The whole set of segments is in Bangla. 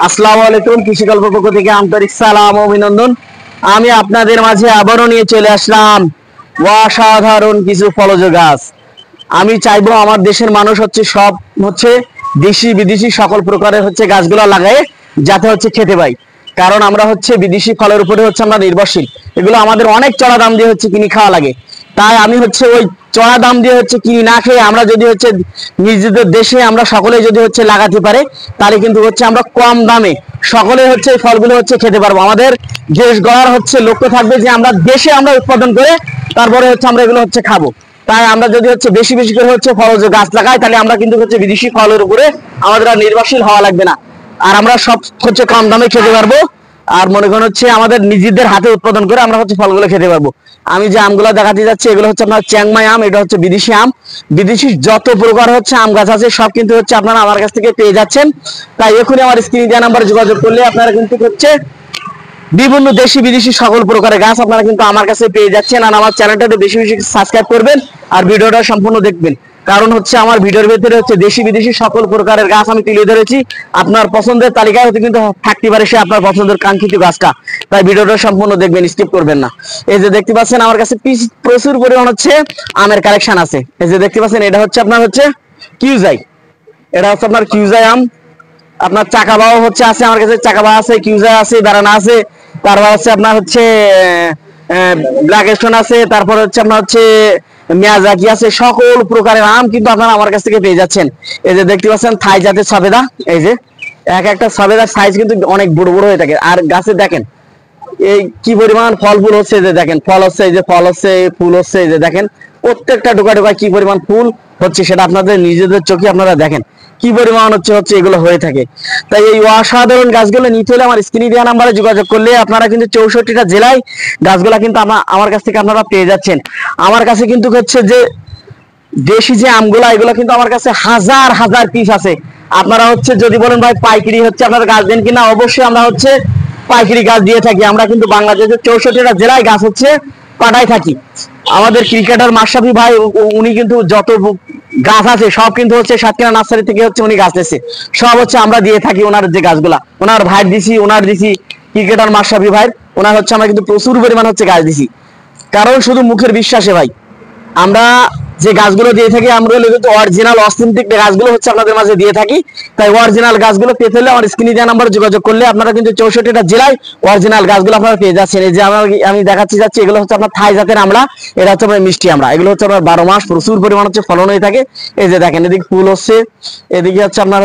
আসসালামু আলাইকুম। কৃষি গল্প পক্ষ থেকে আন্তরিক সালাম ও অভিনন্দন। আমি আপনাদের মাঝে আবারও নিয়ে চলে আসলাম অসাধারণ কিছু ফলজ গাছ। আমি চাইবো আমার দেশের মানুষ সব দেশি বিদেশি সকল প্রকারের গাছগুলো লাগায়, যাতে খেতে পাই। কারণ আমরা বিদেশি ফলের উপরে আমরা নির্ভরশীল। এগুলো আমাদের অনেক চড়া দাম দিয়ে কিনে খাওয়া লাগে। তাই আমি ওই চড়া দাম দিয়ে কিনে না খেয়ে আমরা যদি নিজেদের দেশে আমরা সকলে যদি লাগাতে পারে, তাহলে কিন্তু আমরা কম দামে সকলে এই ফলগুলো খেতে পারবো। আমাদের দেশ গড়ার লক্ষ্য থাকবে যে আমরা দেশে আমরা উৎপাদন করে তারপরে আমরা এগুলো খাবো। তাই আমরা যদি বেশি বেশি করে ফলজ গাছ লাগাই, তাহলে আমরা কিন্তু বিদেশি ফলের উপরে আমাদের আর নির্ভরশীল হওয়া লাগবে না। আর আমরা সব কম দামে খেতে পারবো। আর মনে করেন আমাদের নিজেদের হাতে উৎপাদন করে আমরা ফলগুলো খেতে পারবো। আমি যে আমগুলো দেখাতে যাচ্ছি এগুলো আপনার চ্যাংমাই আম। এটা বিদেশি আম। বিদেশি যত প্রকার আম গাছ আছে সব কিন্তু আপনারা আমার কাছ থেকে পেয়ে যাচ্ছেন। তাই এখনই আমার স্ক্রিনে দেওয়া নাম্বারে যোগাযোগ করলে আপনারা কিন্তু বিভিন্ন দেশি বিদেশি সকল প্রকারের গাছ আপনারা কিন্তু আমার কাছে পেয়ে যাচ্ছেন। আর আমার চ্যানেলটাতে বেশি বেশি সাবস্ক্রাইব করবেন আর ভিডিওটা সম্পূর্ণ দেখবেন। কারণ আমার ভিডিওর ভিতরে দেশি বিদেশি সকল প্রকারের গাছ আমি তুলে ধরেছি। আপনার পছন্দের তালিকায় কিন্তু থাকতে পারে সে আপনার পছন্দের কাঙ্ক্ষিত গাছটা। তাই ভিডিওটা সম্পূর্ণ দেখবেন, স্কিপ করবেন না। এই যে দেখতে পাচ্ছেন আমার কাছে প্রচুর পরিমাণ আমের কালেকশন আছে। এই যে দেখতে পাচ্ছেন এটা আপনার কিউজাই। এটা আপনার কিউজাই আম। আপনার চাকাবাও আছে আমার কাছে। চাকাবা আছে, কিউজা আছে, বেড়ানা আছে, তারপর আপনার ব্ল্যাক স্টোন আছে, তারপর আপনার মিয়াজাকি আছে। সকল প্রকারের আম কিন্তু আপনারা আমার কাছ থেকে পেয়ে যাচ্ছেন। এই যে দেখতে পাচ্ছেন থাই জাতের সবেদা। এই যে এক একটা সবেদার সাইজ কিন্তু অনেক বড় বড় হয়ে থাকে। আর গাছে দেখেন এই কি পরিমাণ ফল ফুল হচ্ছে। যে দেখেন ফল হচ্ছে, এই যে ফল হচ্ছে, ফুল হচ্ছে। এই যে দেখেন প্রত্যেকটা ঢোকা ঢোকা কি পরিমাণ ফুল হচ্ছে, সেটা আপনাদের নিজেদের চোখে আপনারা দেখেন কি পরিমাণ এগুলো হয়ে থাকে। তাই এই অসাধারণ গাছগুলো নিতে হলে আমার স্ক্রিনে দেওয়া নাম্বারে যোগাযোগ করলে আপনারা কিন্তু 64টা জেলায় গাছগুলা কিন্তু আমার কাছ থেকে আপনারা পেয়ে যাচ্ছেন। আমার কাছে কিন্তু যে দেশি যে আমগুলা এগুলো কিন্তু আমার কাছে হাজার হাজার পিস আছে। আপনারা যদি বলেন ভাই পাইকারি আপনারা গাছ দেন কিনা, অবশ্যই আমরা পাইকারি গাছ দিয়ে থাকি। আমরা কিন্তু বাংলাদেশের 64টা জেলায় গাছ পাঠাই থাকি। আমাদের ক্রিকেটার মাশরাফি ভাই উনি কিন্তু যত গাছ আছে সব কিন্তু সাতক্ষীরা নার্সারি থেকে উনি গাছ দিয়েছে। সব আমরা দিয়ে থাকি ওনার যে গাছগুলা। ওনার ভাই দিছি, ওনার দিছি ক্রিকেটার মাশরাফি ভাই। ওনার আমরা কিন্তু প্রচুর পরিমাণ গাছ দিছি। কারণ শুধু মুখের বিশ্বাসে ভাই আমরা যে গাছগুলো দিয়ে থাকি, আমরা কিন্তু অরিজিনাল অথেন্টিক গাছগুলো আপনাদের মাঝে দিয়ে থাকি। তাই অরিজিনাল গাছগুলো পেতে হলে আমার স্ক্রিনে দেওয়া নাম্বারে যোগাযোগ করলে আপনারা কিন্তু 64টা জেলায় অরিজিনাল গাছগুলো আপনারা পেয়ে যাচ্ছেন। এই যে আমি দেখাচ্ছি যাচ্ছি এগুলো আপনার থাই জাতের আমলা। এটা আপনার মিষ্টি আমরা। এগুলো আপনার 12 মাস প্রচুর পরিমাণ ফলন হয়ে থাকে। এই যে দেখেন এদিকে ফুল হচ্ছে, এদিকে আপনার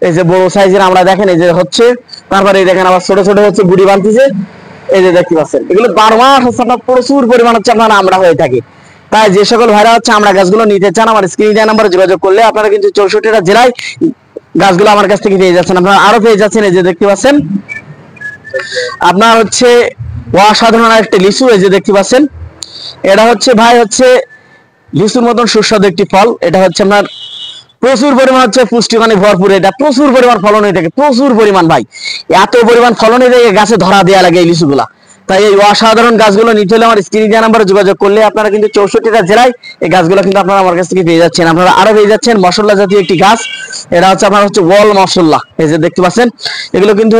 এই যে বড় সাইজের আমরা দেখেন এই যে তারপরে এই দেখেন আবার ছোট ছোট গুড়ি বানতেছে। এই যে দেখতে পাচ্ছেন এগুলো 12 মাস আপনার প্রচুর পরিমাণ আপনার আমরা হয়ে থাকে। তাই যে সকল ভাইরা আমরা গাছগুলো নিতে চান আমার স্ক্রিনে দেওয়া নাম্বারে যোগাযোগ করলে আপনারা কিন্তু 64টা জেলায় গাছগুলো আমার কাছ থেকে পেয়ে যাচ্ছেন। আপনারা আরো পেয়ে যাচ্ছেন। এই যে দেখতে পাচ্ছেন আপনার অসাধারণ একটা লিচু। এই যে দেখতে পাচ্ছেন এটা ভাই লিচুর মতন সুস্বাদু একটি ফল। এটা আপনার প্রচুর পরিমাণ পুষ্টি মানে ভরপুর। এটা প্রচুর পরিমাণ ফলন হয়ে থাকে, প্রচুর পরিমাণ ভাই। এত পরিমাণ ফলন হয়ে থাকে গাছে ধরা দেওয়া লাগে এই লিচুগুলা। তাই এই অসাধারণ গাছগুলো নিতে হলে আমার স্ক্রিনে দেওয়া নাম্বারে যোগাযোগ করলে আপনারা কিন্তু 64টা জেলায় এই গাছগুলো কিন্তু আপনারা আমার কাছ থেকে পেয়ে যাচ্ছেন। আপনারা আরো পেয়ে যাচ্ছেন মশলা জাতীয় একটি গাছ। এটা আপনার ওয়াল মশলা। এই যে দেখতে পাচ্ছেন এগুলো কিন্তু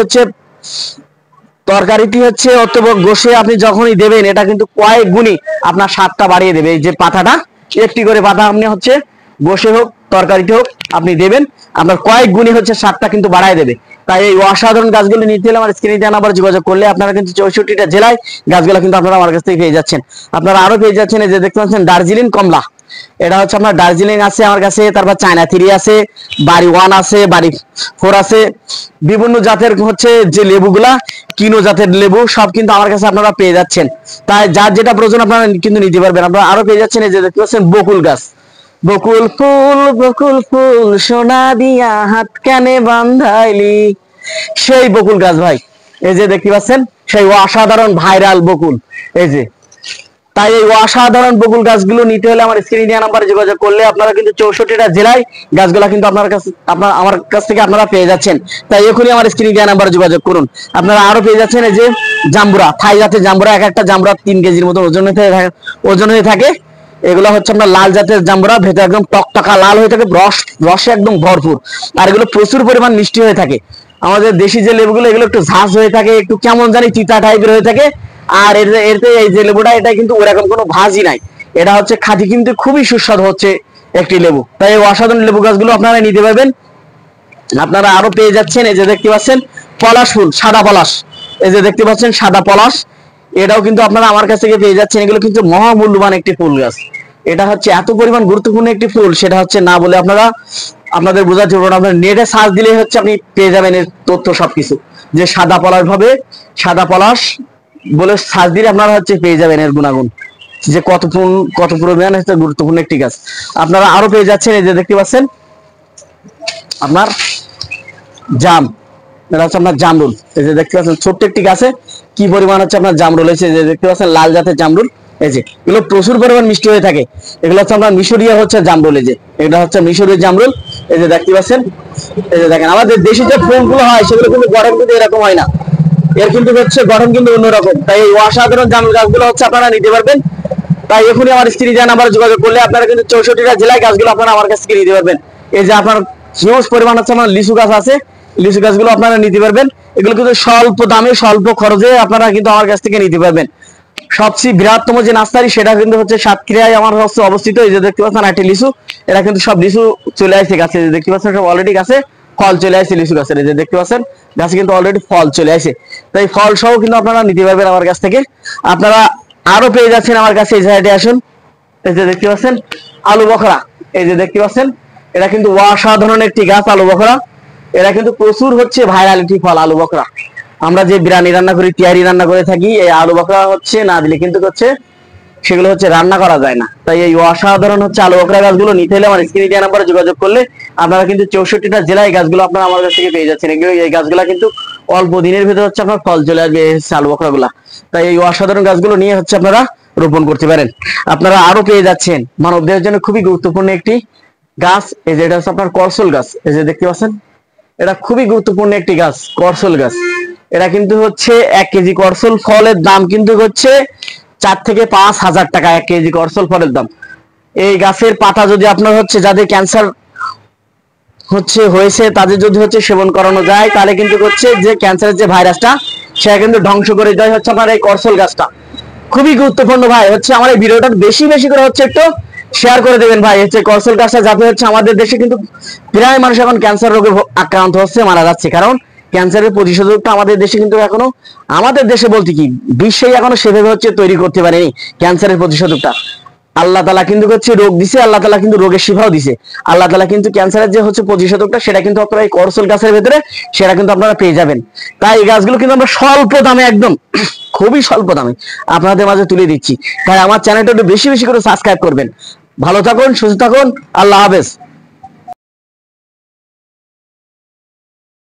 তরকারিটি অথবা গোশে আপনি যখনই দেবেন এটা কিন্তু কয়েক গুণই আপনার স্বাদটা বাড়িয়ে দেবে। এই যে পাতাটা একটি করে পাতা আপনি গোশে হোক তরকারিতে হোক আপনি দেবেন, আপনার কয়েক গুণই স্বাদটা কিন্তু বাড়ায় দেবে। তাই এই অসাধারণ গাছগুলো নিতে হলে আমার স্ক্রিনে দেওয়া নাম্বারে যোগাযোগ করলে আপনারা কিন্তু 64টা জেলায় গাছগুলো কিন্তু আপনারা আমার কাছ থেকে পেয়ে যাচ্ছেন। আপনারা আরো পেয়ে যাচ্ছেন এই যে দেখতে পাচ্ছেন দার্জিলিং কমলা। এটা আপনার দার্জিলিং আছে আমার কাছে, তারপর চায়না 3 আছে, বাড়ি 1 আছে, বাড়ি 4 আছে। বিভিন্ন জাতের যে লেবুগুলা কিনো জাতের লেবু সব কিন্তু আমার কাছে আপনারা পেয়ে যাচ্ছেন। তাই যার যেটা প্রয়োজন আপনারা কিন্তু নিতে পারবেন। আপনারা আরো পেয়ে যাচ্ছেন এই যে দেখতে পাচ্ছেন বকুল গাছ। বকুল ফুল সোনা দিয়া হাত কানে বান্ধাইলি, সেই বকুল গাছ ভাই। এই যে দেখতে পাচ্ছেন সেই অসাধারণ ভাইরাল বকুল। এই যে তাই এই অসাধারণ বকুল গাছগুলো নিতে হলে আমার স্ক্রিনে দেওয়া নাম্বারে যোগাযোগ করলে আপনারা কিন্তু 64টা জেলায় গাছগুলো কিন্তু আমার কাছ থেকে আপনারা পেয়ে যাচ্ছেন। তাই এখনই আমার স্ক্রিনে দেওয়া নাম্বারে যোগাযোগ করুন। আপনারা আরো পেয়ে যাচ্ছেন এই যে জাম্বুরা, থাই জাতের জাম্বুরা। এক একটা জাম্বুরা 3 কেজির মতো ওজন হয়ে থাকে। এগুলো আপনার লাল জাতের জাম্বুরা, ভেতরে একদম টকটকা লাল হয়ে থাকে, রসে একদম ভরপুর। আর এগুলো প্রচুর পরিমাণ মিষ্টি হয়ে থাকে। আমাদের দেশি যে লেবুগুলো এগুলো একটু ঝাঁজ হয়ে থাকে, একটু কেমন জানি তিতা টাইপের হয়ে থাকে। আর এতে এই যে লেবুটা এটা কিন্তু ওরকম কোনো ভাজি নাই, এটা হচ্ছে খাঁটি কিন্তু খুবই সুস্বাদু হচ্ছে একটি লেবু। তাই এই অসাধারণ লেবু গাছগুলো আপনারা নিতে পারবেন। আপনারা আরো পেয়ে যাচ্ছেন এই যে দেখতে পাচ্ছেন পলাশ ফুল, সাদা পলাশ, এই যে দেখতে পাচ্ছেন সাদা পলাশ, এটাও কিন্তু আপনারা আমার কাছ থেকে পেয়ে যাচ্ছেন। এগুলো কিন্তু মহামূল্যবান একটি ফুল গাছ। এটা হচ্ছে এত পরিমাণ গুরুত্বপূর্ণ একটি ফুল, সেটা হচ্ছে না বলে আপনারা আপনাদের বোঝাতে পারবো না। আপনার নেটে সার্চ দিলে হচ্ছে আপনি পেয়ে যাবেন এর তথ্য সবকিছু, যে সাদা পলাশ ভাবে সাদা পলাশ বলে সার্চ দিলে আপনারা হচ্ছে পেয়ে যাবেন এর গুণাগুণ, যে কত পরিমাণ হচ্ছে গুরুত্বপূর্ণ একটি গাছ। আপনারা আরো পেয়ে যাচ্ছেন এই যে দেখতে পাচ্ছেন আপনার জাম, এটা হচ্ছে আপনার জামরুল। এই যে দেখতে পাচ্ছেন ছোট্ট একটি গাছে কি পরিমাণ হচ্ছে আপনার জামরুল হয়েছে, যে দেখতে পাচ্ছেন লাল জাতের জামরুল। এই যে এগুলো প্রচুর পরিমাণ মিষ্টি হয়ে থাকে, এগুলো হচ্ছে আপনার মিশরীয় হচ্ছে জামরুল। এই যে এটা হচ্ছে মিশরীয় জামরুল। এই যে দেখতে পাচ্ছেন, এই যে দেখেন আমাদের দেশি যে ফুলগুলো হয় সেগুলো কিন্তু গঠন কিন্তু এরকম হয় না, এর কিন্তু হচ্ছে গঠন কিন্তু অন্যরকম। তাই এই অসাধারণ জামরুল গাছগুলো হচ্ছে আপনারা নিতে পারবেন। তাই এখনই আমার স্ত্রী যে নাম্বারে যোগাযোগ করলে আপনারা কিন্তু 64টা জেলায় গাছগুলো আপনারা আমার কাছ থেকে নিতে পারবেন। এই যে আপনার হিউজ পরিমাণ হচ্ছে আমার লিচু গাছ আছে, লিচু গাছগুলো আপনারা নিতে পারবেন। এগুলো কিন্তু স্বল্প দামে স্বল্প খরচে আপনারা কিন্তু আমার কাছ থেকে নিতে পারবেন। সবচেয়ে বৃহত্তম যে নার্সারি সেটা কিন্তু হচ্ছে সাতক্ষীরায় আমার হচ্ছে অবস্থিত। এই যে দেখতে পাচ্ছেন একটি লিচু, এরা কিন্তু সব লিচু চলে আসছে গাছে, দেখতে পাচ্ছেন সব অলরেডি গাছে ফল চলে আসছে লিচু গাছের। এই যে দেখতে পাচ্ছেন গাছে কিন্তু অলরেডি ফল চলে আসে, তাই ফল সহ কিন্তু আপনারা নিতে পারবেন আমার কাছ থেকে। আপনারা আরো পেয়ে যাচ্ছেন আমার কাছে, এই সাইডে আসুন। এই যে দেখতে পাচ্ছেন আলু বখরা, এই যে দেখতে পাচ্ছেন এটা কিন্তু অসাধারণ একটি গাছ আলু বখরা। এরা কিন্তু প্রচুর হচ্ছে ভাইরালিটি ফল আলু বখরা। আমরা যে বিরিয়ানি রান্না করি, তিয়ারি রান্না করে থাকি, এই আলু বখরা হচ্ছে না দিলে কিন্তু হচ্ছে সেগুলো হচ্ছে রান্না করা যায় না। তাই এই অসাধারণ হচ্ছে আলু বখরা গাছগুলো নিতে হলে আমার স্ক্রিনে দেওয়া নাম্বারে যোগাযোগ করলে আপনারা কিন্তু 64টা জেলায় গাছগুলো আপনারা আমার কাছ থেকে পেয়ে যাচ্ছেন। এই গাছগুলা কিন্তু অল্প দিনের ভিতরে হচ্ছে আপনার ফল চলে আসবে আলু বখরা গুলা। তাই এই অসাধারণ গাছগুলো নিয়ে হচ্ছে আপনারা রোপণ করতে পারেন। আপনারা আরো পেয়ে যাচ্ছেন মানব দেহের জন্য খুবই গুরুত্বপূর্ণ একটি গাছ, এই যে এটা হচ্ছে আপনার করসল গাছ। এই যে দেখতে পাচ্ছেন এটা খুবই গুরুত্বপূর্ণ একটি গাছ, করসল গাছ। এটা কিন্তু হচ্ছে 1 কেজি করসল ফলের দাম কিন্তু হচ্ছে 4 থেকে 5,000 টাকা 1 কেজি করসল ফলের দাম। এই গাছের পাতা যদি আপনার হচ্ছে যাদের ক্যান্সার হয়েছে তাদের যদি হচ্ছে সেবন করানো যায়, তাহলে কিন্তু হচ্ছে যে ক্যান্সারের যে ভাইরাসটা সেটা কিন্তু ধ্বংস করে দেয় হচ্ছে আপনার এই করসল গাছটা। খুবই গুরুত্বপূর্ণ ভাই, হচ্ছে আমার এই ভিডিওটা বেশি বেশি করে হচ্ছে একটু শেয়ার করে দেবেন ভাই, হচ্ছে করসল গাছটা যাতে হচ্ছে আমাদের দেশে কিন্তু প্রায় মানুষ এখন ক্যান্সার রোগে আক্রান্ত হচ্ছে, মারা যাচ্ছে। কারণ ক্যান্সারের প্রতিষেধকটা আমাদের দেশে কিন্তু এখনো, আমাদের দেশে বলতে কি বিশ্বেই এখনো সেভাবে হচ্ছে তৈরি করতে পারেনি ক্যান্সারের প্রতিষেধকটা। আল্লাহ তালা কিন্তু হচ্ছে রোগ দিছে, আল্লাহ তালা কিন্তু রোগের শিফাও দিছে। আল্লাহ তালা কিন্তু ক্যান্সারের যে হচ্ছে প্রতিষেধকটা সেটা কিন্তু আপনারা এই করসল গাছের ভেতরে সেটা কিন্তু আপনারা পেয়ে যাবেন। তাই এই গাছগুলো কিন্তু আমরা স্বল্প দামে, একদম খুবই স্বল্প দামে আপনাদের মাঝে তুলে দিচ্ছি। তাই আমার চ্যানেলটা একটু বেশি বেশি করে সাবস্ক্রাইব করবেন। ভালো থাকুন, সুস্থ থাকুন, আল্লাহ হাফেজ।